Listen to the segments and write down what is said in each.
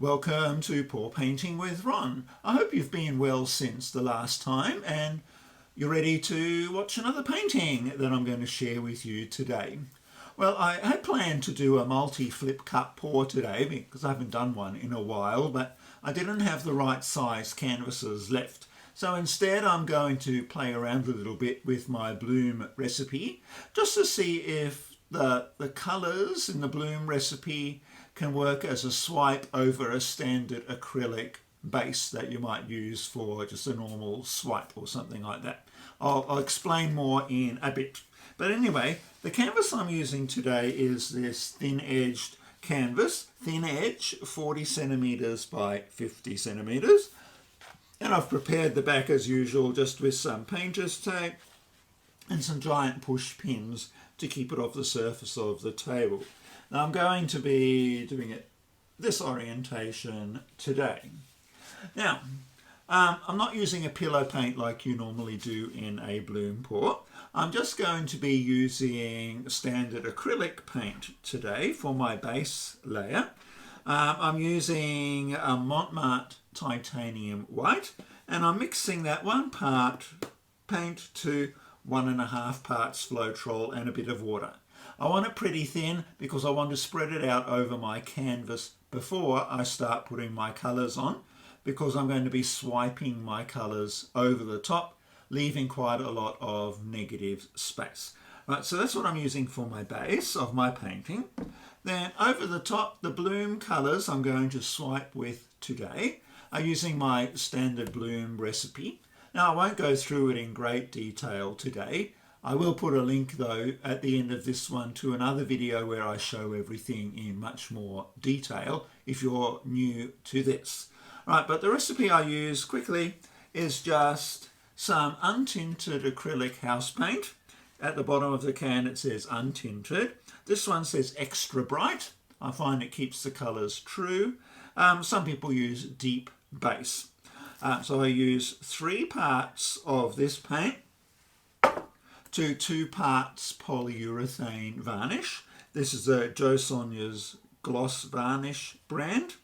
Welcome to Pour Painting with Ron. I hope you've been well since the last time and you're ready to watch another painting that I'm going to share with you today. Well, I had planned to do a multi-flip cup pour today because I haven't done one in a while, but I didn't have the right size canvases left. So instead I'm going to play around a little bit with my bloom recipe just to see if the colours in the bloom recipe can work as a swipe over a standard acrylic base that you might use for just a normal swipe or something like that. I'll explain more in a bit. But anyway, the canvas I'm using today is this thin-edged canvas, thin edge, 40 centimetres by 50 centimetres. And I've prepared the back as usual just with some painter's tape and some giant push pins to keep it off the surface of the table. Now I'm going to be doing it this orientation today. Now, I'm not using a pillow paint like you normally do in a bloom pour. I'm just going to be using standard acrylic paint today for my base layer. I'm using a Montmartre titanium white, and I'm mixing that 1 part paint to 1.5 parts Floetrol and a bit of water. I want it pretty thin because I want to spread it out over my canvas before I start putting my colours on, because I'm going to be swiping my colours over the top, leaving quite a lot of negative space. Right, so that's what I'm using for my base of my painting. Then over the top, the bloom colours I'm going to swipe with today are using my standard bloom recipe. Now I won't go through it in great detail today. I will put a link though at the end of this one to another video where I show everything in much more detail if you're new to this. Right, but the recipe I use quickly is just some untinted acrylic house paint. At the bottom of the can it says untinted. This one says extra bright. I find it keeps the colours true. Some people use deep base. So I use 3 parts of this paint to 2 parts polyurethane varnish. This is a Jo Sonja's gloss varnish brand.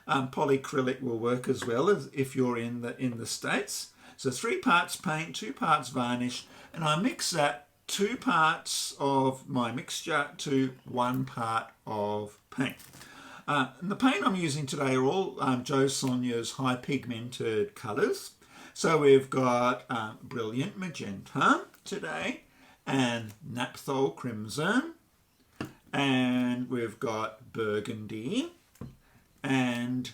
Polyacrylic will work as well as if you're in the States. So 3 parts paint, 2 parts varnish, and I mix that 2 parts of my mixture to 1 part of paint. And the paint I'm using today are all Jo Sonja's high pigmented colours. So we've got brilliant magenta today, and naphthol crimson, and we've got burgundy and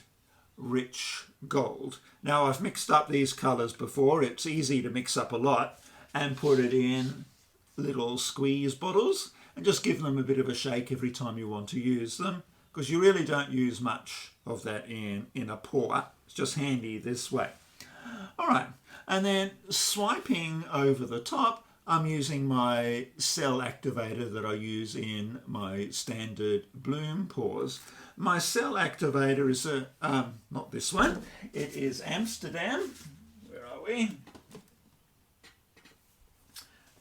rich gold. Now I've mixed up these colours before. It's easy to mix up a lot and put it in little squeeze bottles and just give them a bit of a shake every time you want to use them, because you really don't use much of that in a pour. It's just handy this way. All right, and then swiping over the top, I'm using my cell activator that I use in my standard bloom pours. My cell activator is not this one, it is Amsterdam. Where are we?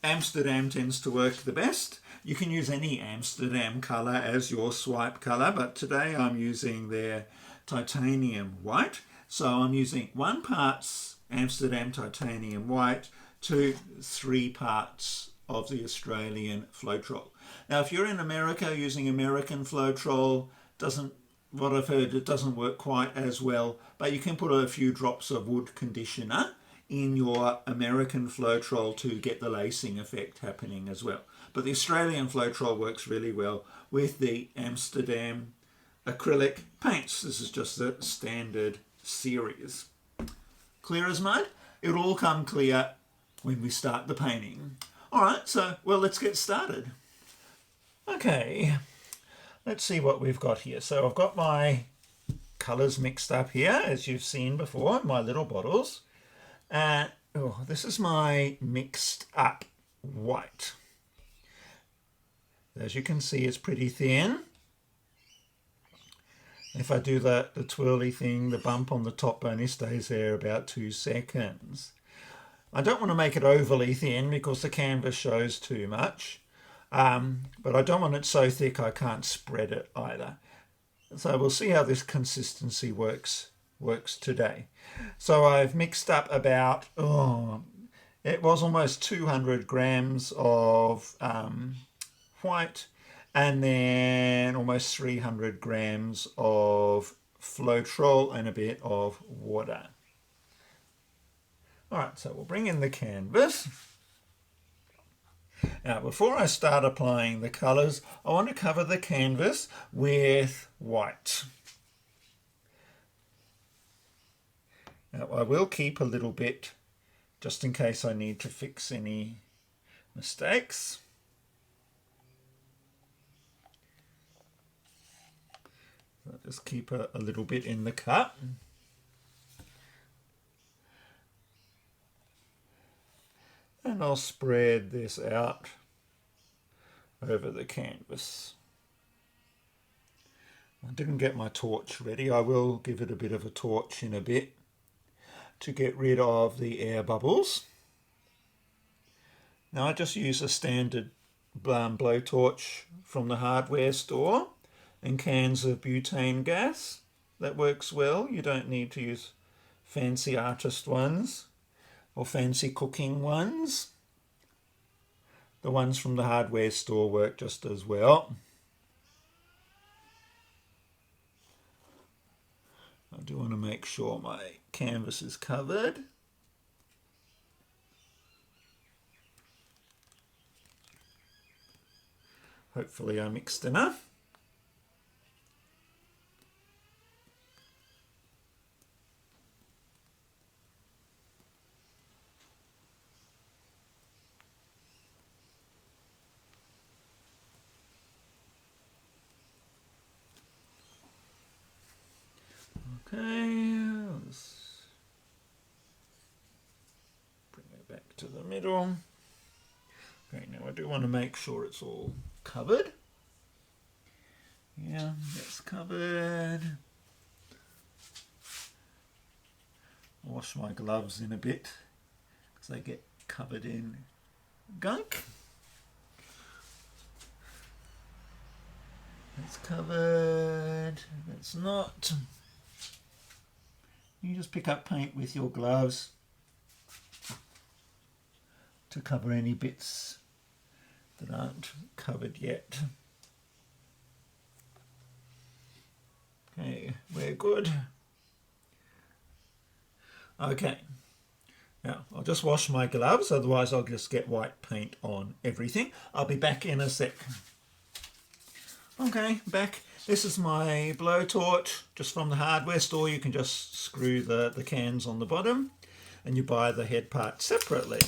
Amsterdam tends to work the best. You can use any Amsterdam colour as your swipe colour, but today I'm using their titanium white. So I'm using 1 parts Amsterdam titanium white to 3 parts of the Australian Floetrol. Now if you're in America using American Floetrol, what I've heard, it doesn't work quite as well, but you can put a few drops of wood conditioner in your American Floetrol to get the lacing effect happening as well. But the Australian Floetrol works really well with the Amsterdam acrylic paints. This is just the standard series. Clear as mud? It'll all come clear when we start the painting. All right, so, well, let's get started. Okay, let's see what we've got here. So I've got my colours mixed up here, as you've seen before, my little bottles. And this is my mixed up white. As you can see, it's pretty thin. If I do the twirly thing, the bump on the top only stays there about 2 seconds. I don't want to make it overly thin because the canvas shows too much, but I don't want it so thick I can't spread it either. So we'll see how this consistency works today. So I've mixed up about, it was almost 200 grams of white, and then almost 300 grams of Floetrol and a bit of water. All right, so we'll bring in the canvas. Now, before I start applying the colours, I want to cover the canvas with white. Now, I will keep a little bit just in case I need to fix any mistakes. So I'll just keep a little bit in the cup. And I'll spread this out over the canvas. I didn't get my torch ready. I will give it a bit of a torch in a bit to get rid of the air bubbles. Now I just use a standard blowtorch from the hardware store and cans of butane gas. That works well. You don't need to use fancy artist ones or fancy cooking ones. The ones from the hardware store work just as well. I do want to make sure my canvas is covered. Hopefully I mixed enough. Okay, let's bring it back to the middle. Okay, now I do want to make sure it's all covered. Yeah, that's covered. I'll wash my gloves in a bit because they get covered in gunk. That's covered, that's not. You just pick up paint with your gloves to cover any bits that aren't covered yet. Okay, we're good. Okay, now I'll just wash my gloves, otherwise I'll just get white paint on everything. I'll be back in a sec. Okay, back. This is my blowtorch, just from the hardware store. You can just screw the cans on the bottom and you buy the head part separately.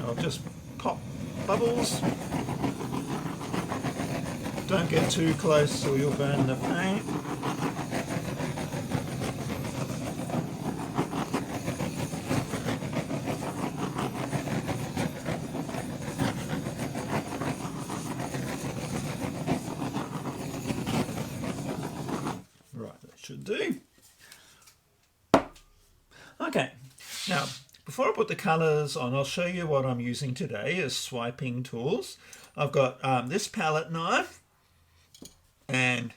I'll just pop bubbles. Don't get too close or you'll burn the paint. Right, that should do. Okay, now before I put the colours on, I'll show you what I'm using today as swiping tools. I've got this palette knife and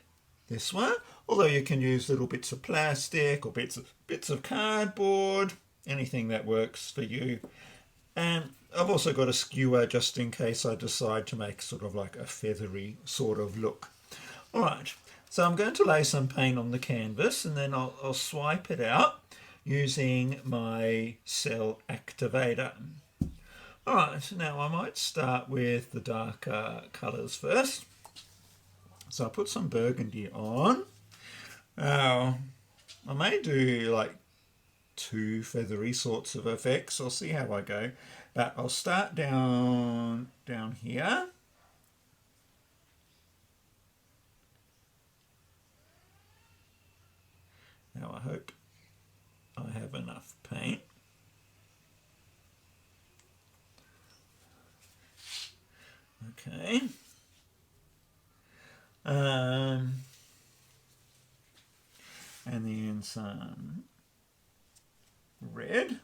this one, although you can use little bits of plastic or bits of cardboard, anything that works for you. And I've also got a skewer just in case I decide to make sort of like a feathery sort of look. All right, so I'm going to lay some paint on the canvas and then I'll swipe it out using my cell activator. All right, now I might start with the darker colours first. So I'll put some burgundy on. Now, I may do like 2 feathery sorts of effects. I'll see how I go. But I'll start down here. Now I hope I have enough paint. Okay. And then some red.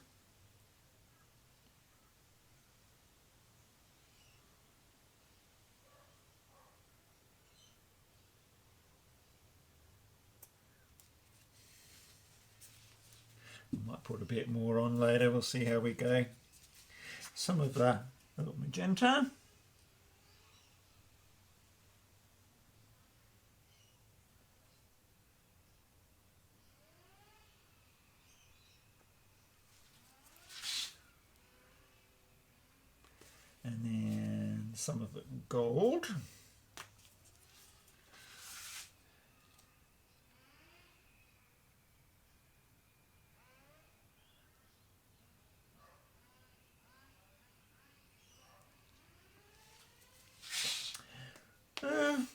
I might put a bit more on later, we'll see how we go. Some of the little magenta. And then some of it gold.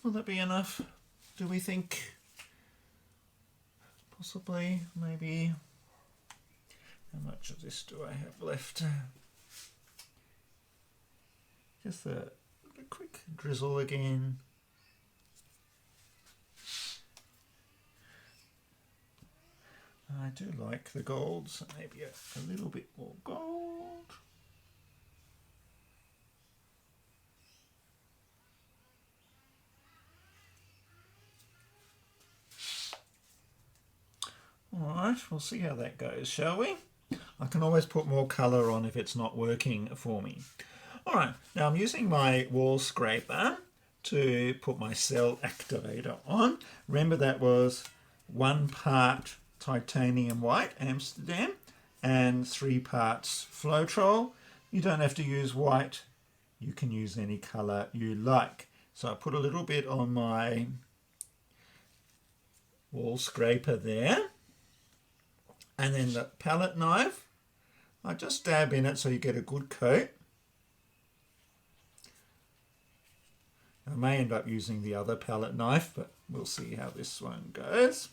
Will that be enough? Do we think? Possibly, maybe. How much of this do I have left? Just a quick drizzle again. I do like the gold, so maybe a little bit more gold. Alright, we'll see how that goes, shall we? I can always put more colour on if it's not working for me. Alright, now I'm using my wall scraper to put my cell activator on. Remember that was 1 part titanium white, Amsterdam, and 3 parts Floetrol. You don't have to use white, you can use any colour you like. So I put a little bit on my wall scraper there. And then the palette knife, I just dab in it so you get a good coat. I may end up using the other palette knife, but we'll see how this one goes.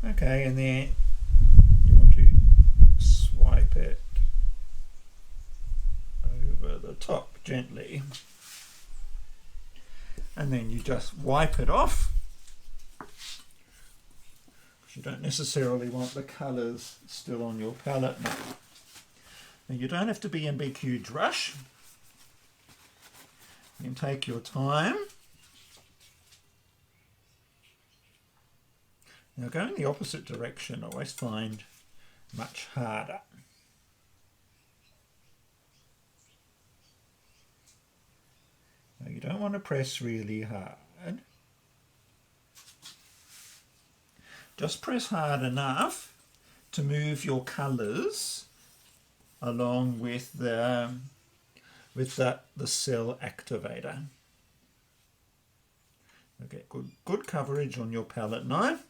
Okay, and then you want to swipe it over the top gently. And then you just wipe it off. You don't necessarily want the colours still on your palette now. Now you don't have to be in a big huge rush. You can take your time. Now going the opposite direction I always find much harder. Now you don't want to press really hard. Just press hard enough to move your colours along with the cell activator. Okay, good coverage on your palette knife.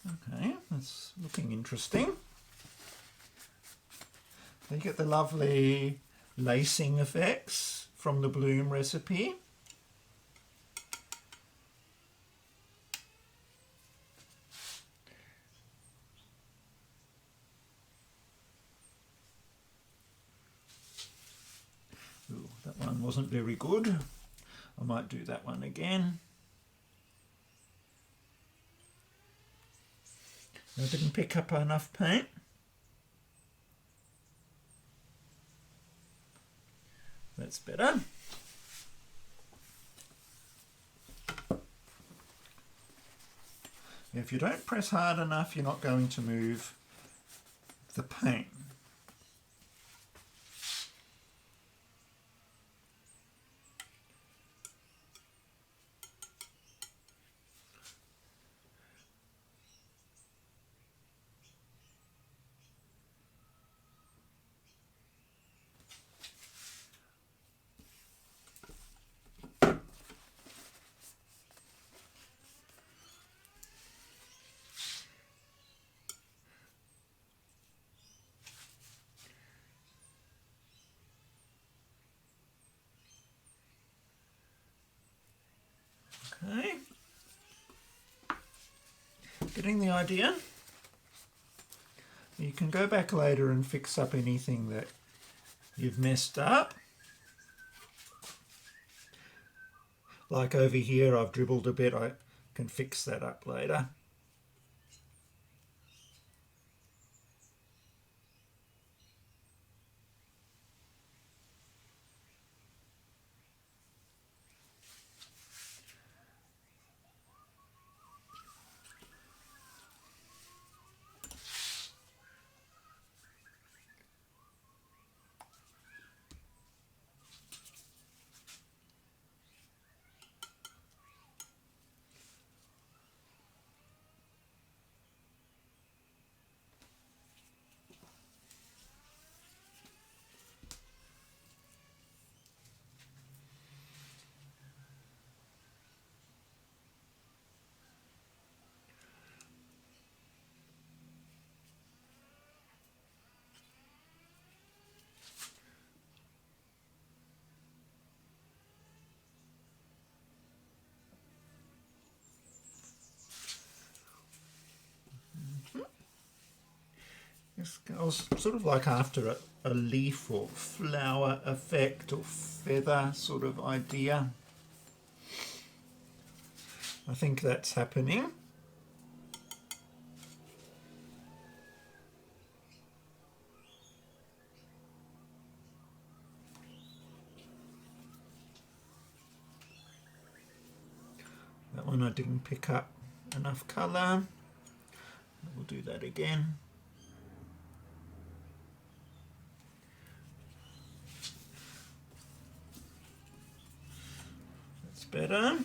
Okay, that's looking interesting. You get the lovely lacing effects from the bloom recipe. Ooh, that one wasn't very good. I might do that one again. I didn't pick up enough paint. That's better. If you don't press hard enough, you're not going to move the paint. Okay. Getting the idea? You can go back later and fix up anything that you've messed up. Like over here, I've dribbled a bit. I can fix that up later. Just goes sort of like after a leaf or flower effect or feather sort of idea. I think that's happening. That one I didn't pick up enough colour. We'll do that again. That's better.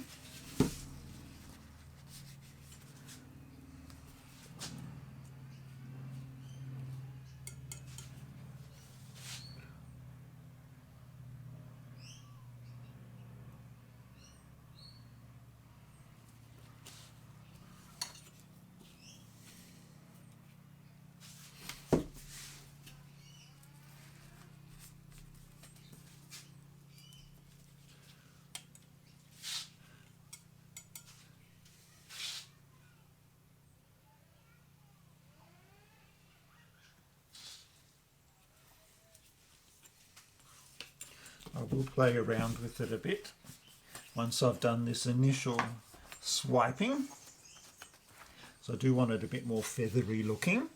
I will play around with it a bit once I've done this initial swiping. So I do want it a bit more feathery looking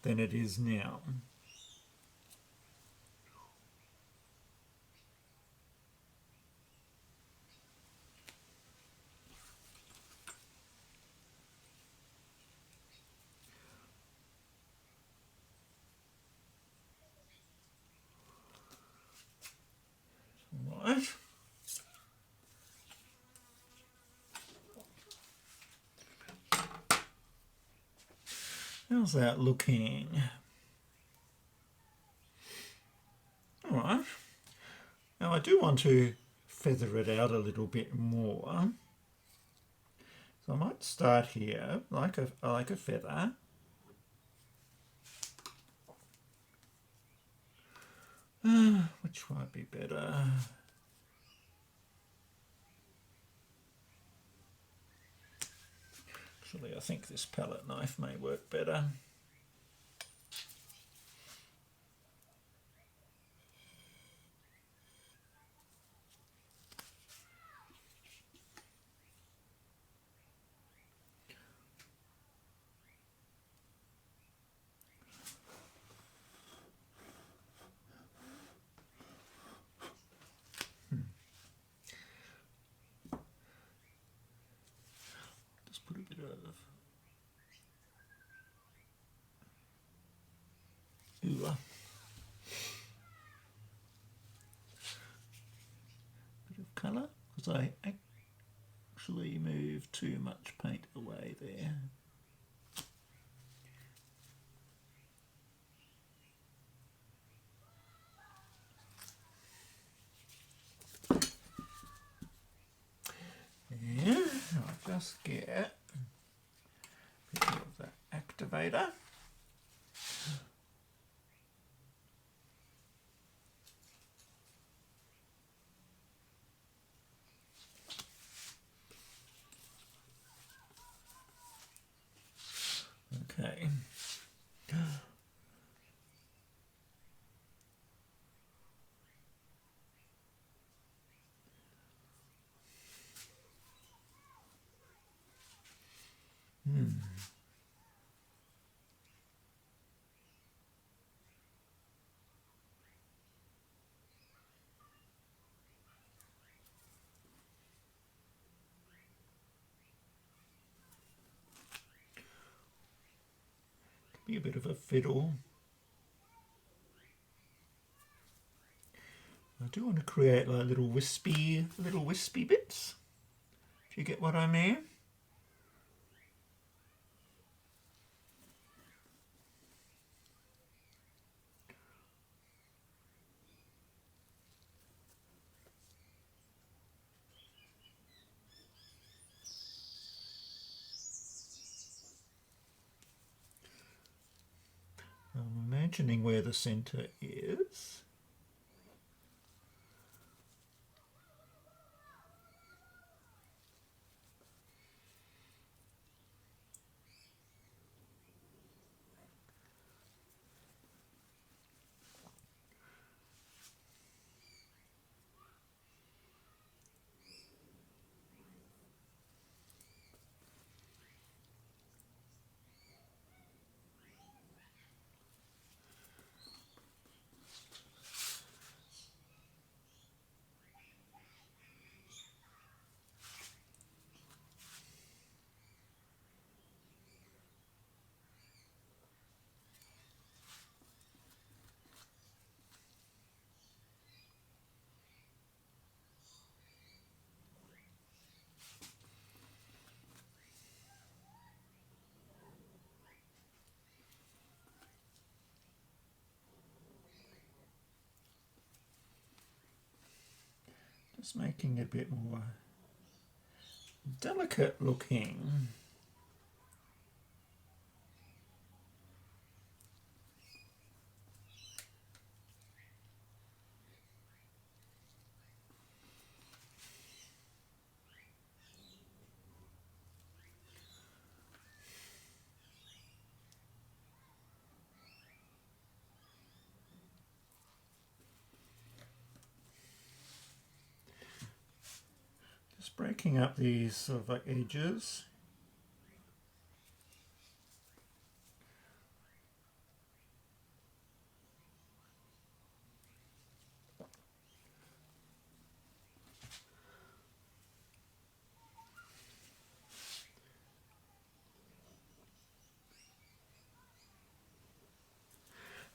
than it is now. Right. How's that looking? All right. Now I do want to feather it out a little bit more. So I might start here like a feather. Which might be better? Actually, I think this palette knife may work better. Just put a bit of bit of colour, because I actually moved too much paint away there. Yeah, I'll just get a bit of the activator. Okay. Be a bit of a fiddle. I do want to create like little wispy bits, if you get what I mean. I'm imagining where the centre is. Just making it a bit more delicate looking. Just breaking up these sort of like edges.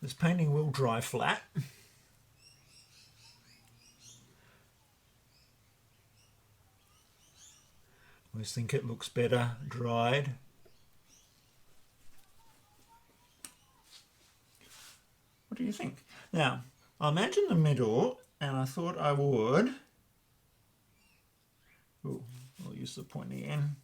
This painting will dry flat. I always think it looks better dried. What do you think? Now, I imagine the middle, and I thought I would. Ooh, I'll use the pointy end.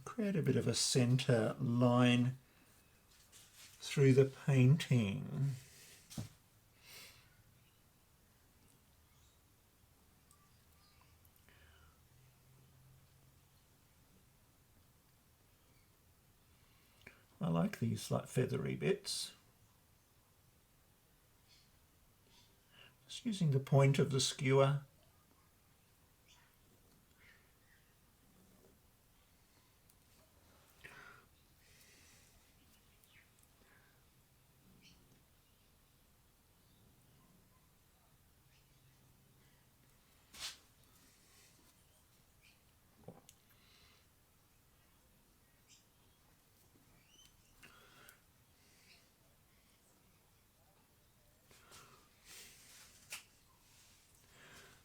Create a bit of a center line through the painting. I like these like feathery bits. Just using the point of the skewer.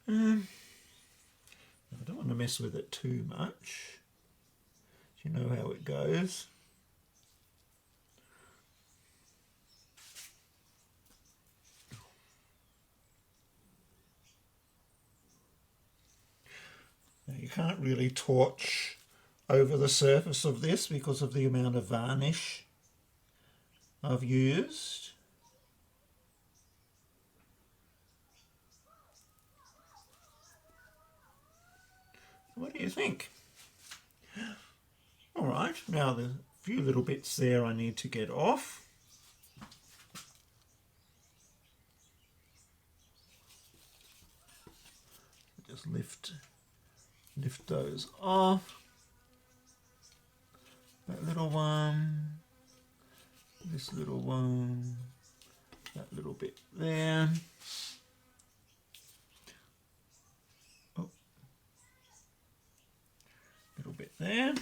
I don't want to mess with it too much. You know how it goes. Now you can't really torch over the surface of this because of the amount of varnish I've used. What do you think? All right, now there's a few little bits there I need to get off. Just lift those off. That little one, this little one, that little bit there. Oh, little bit there.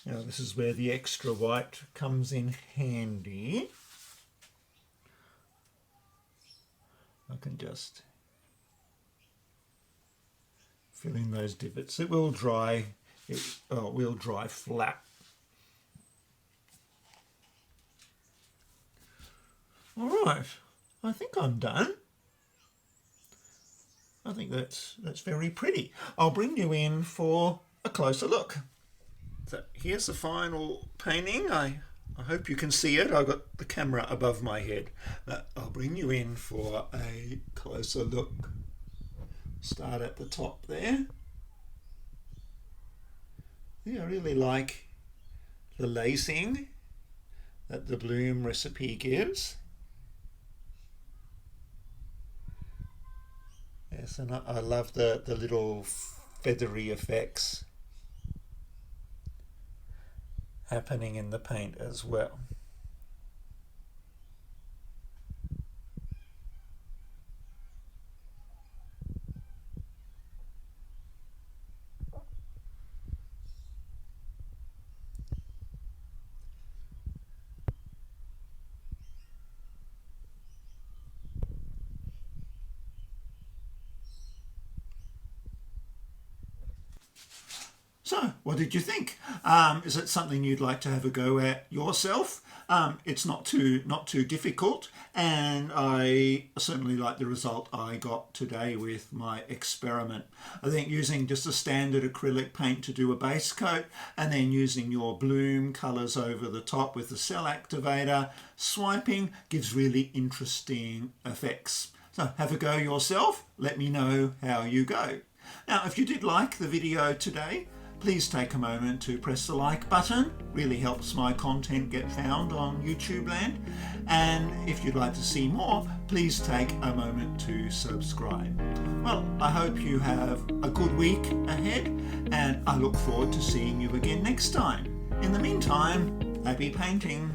Now this is where the extra white comes in handy. I can just fill in those divots. It will dry. It will dry flat. All right, I think I'm done. I think that's very pretty. I'll bring you in for a closer look. So here's the final painting. I hope you can see it. I've got the camera above my head. I'll bring you in for a closer look. Start at the top there. Yeah, I really like the lacing that the bloom recipe gives. Yes, and I love the little feathery effects happening in the paint as well. So, what did you think? Is it something you'd like to have a go at yourself? It's not too difficult, and I certainly like the result I got today with my experiment. I think using just a standard acrylic paint to do a base coat, and then using your bloom colours over the top with the cell activator, swiping gives really interesting effects. So have a go yourself. Let me know how you go. Now, if you did like the video today, please take a moment to press the like button. Really helps my content get found on YouTube land. And if you'd like to see more, please take a moment to subscribe. Well, I hope you have a good week ahead, and I look forward to seeing you again next time. In the meantime, happy painting.